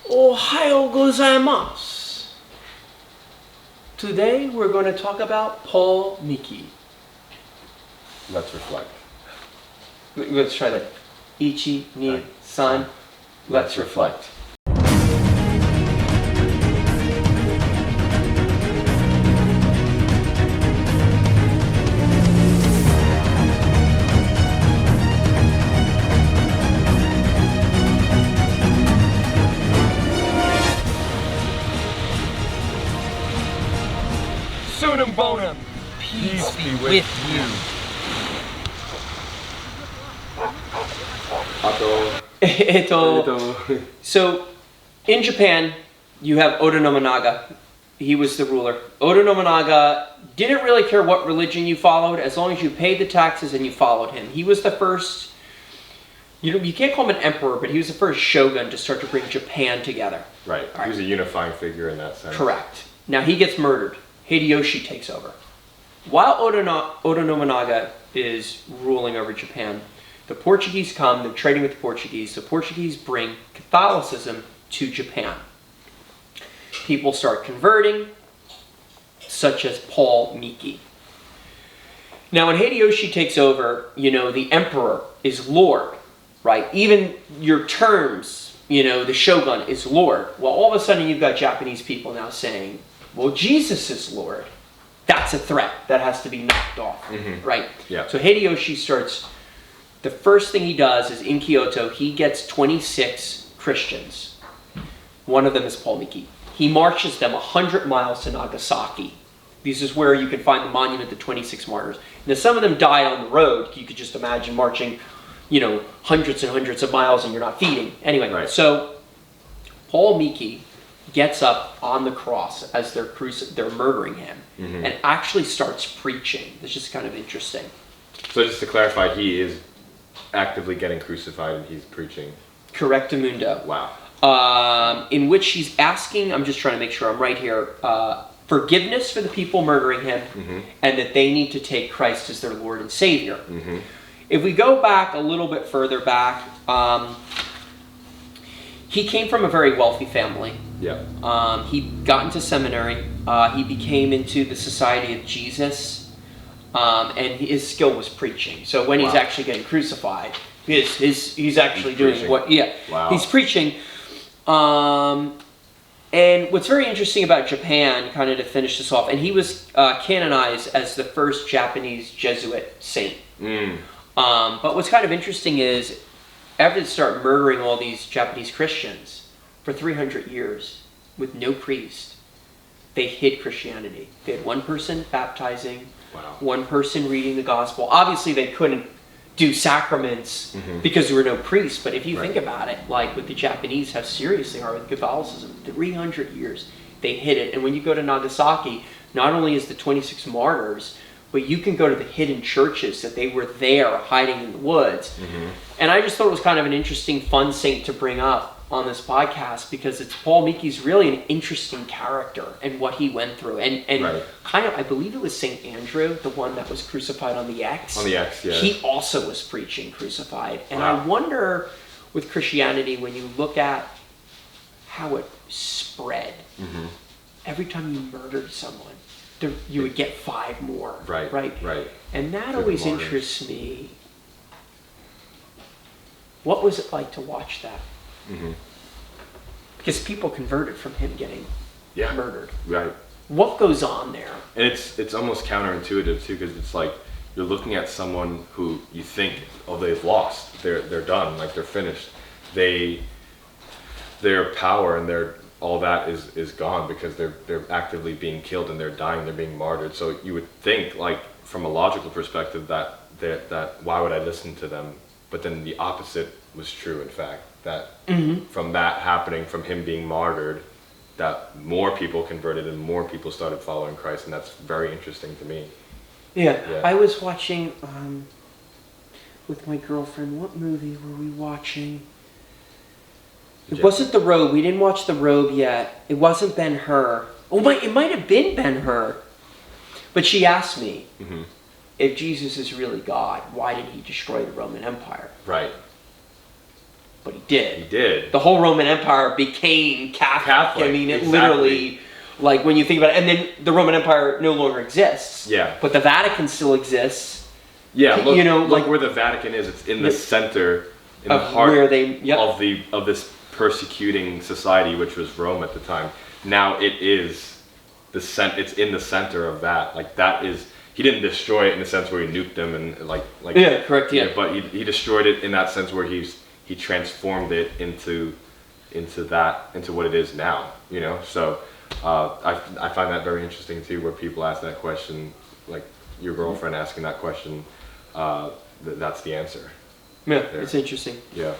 Ohayou gozaimasu. Today we're going to talk about Paul Miki. Let's reflect. Let's try that. Ichi, ni, san. Let's reflect. Sunum bonum, peace be with you. So, in Japan, you have Oda Nobunaga. He was the ruler. Oda Nobunaga didn't really care what religion you followed, as long as you paid the taxes and you followed him. He was the first, you can't call him an emperor, but he was the first shogun to start to bring Japan together. Right. He was a unifying figure in that sense. Correct. Now he gets murdered. Hideyoshi takes over. While Oda Nobunaga is ruling over Japan, the Portuguese come, they're trading with the Portuguese. The Portuguese bring Catholicism to Japan. People start converting, such as Paul Miki. Now when Hideyoshi takes over, the emperor is Lord, right? Even your terms, the shogun is Lord. Well, all of a sudden you've got Japanese people now saying, well, Jesus is Lord. That's a threat that has to be knocked off, right? Yeah. So Hideyoshi starts, the first thing he does is in Kyoto, he gets 26 Christians. One of them is Paul Miki. He marches them 100 miles to Nagasaki. This is where you can find the monument to 26 martyrs. Now, some of them died on the road. You could just imagine marching, hundreds and hundreds of miles and you're not feeding. Anyway, right. So Paul Miki gets up on the cross as they're murdering him and actually starts preaching. This is kind of interesting. So just to clarify, he is actively getting crucified and he's preaching. Correctamundo. Wow. In which he's asking, I'm just trying to make sure I'm right here, forgiveness for the people murdering him and that they need to take Christ as their Lord and Savior. If we go back a little bit further back, he came from a very wealthy family. Yeah. He got into seminary. He became into the Society of Jesus, and his skill was preaching. So when he's actually getting crucified, he's actually doing preaching. what? Yeah, wow. He's preaching. And what's very interesting about Japan, kind of to finish this off, and he was canonized as the first Japanese Jesuit saint. But what's kind of interesting is, after they start murdering all these Japanese Christians for 300 years with no priest, they hid Christianity. They had one person baptizing, one person reading the gospel. Obviously, they couldn't do sacraments because there were no priests. But if you think about it, like with the Japanese, how serious they are with Catholicism, 300 years, they hid it. And when you go to Nagasaki, not only is the 26 martyrs, but you can go to the hidden churches that they were there hiding in the woods. And I just thought it was kind of an interesting, fun saint to bring up on this podcast because Paul Miki's really an interesting character and what he went through. And kind of, I believe it was St. Andrew, the one that was crucified on the X. On the X, yeah. He also was preaching crucified. And I wonder with Christianity, when you look at how it spread, every time you murdered someone, you would get 5 more. Right. And that always interests me. What was it like to watch that? Because people converted from him getting murdered. Right. What goes on there? And it's almost counterintuitive too, because it's like you're looking at someone who you think, oh, they've lost, they're done, like they're finished. Their power and their all that is gone because they're actively being killed and they're dying, they're being martyred. So you would think, like from a logical perspective, that why would I listen to them? But then the opposite was true, in fact, that from that happening, from him being martyred, that more people converted and more people started following Christ, and that's very interesting to me. Yeah. I was watching with my girlfriend. What movie were we watching? It wasn't The Robe. We didn't watch The Robe yet. It wasn't Ben-Hur. It might have been Ben-Hur. But she asked me, if Jesus is really God, why did he destroy the Roman Empire? Right. but he did. He did. The whole Roman Empire became Catholic. I mean, it exactly. literally, like when you think about it, and then the Roman Empire no longer exists. Yeah. But the Vatican still exists. Yeah, look, you know, look like where the Vatican is. It's in the center, in the of heart where they, yep. of this persecuting society, which was Rome at the time. Now it is it's in the center of that. Like that is, he didn't destroy it in the sense where he nuked them and like yeah, correct, yeah. But he destroyed it in that sense where he transformed it into what it is now. You know, so I find that very interesting too, where people ask that question, like your girlfriend asking that question. That's the answer. Yeah, there. it's interesting. Yeah.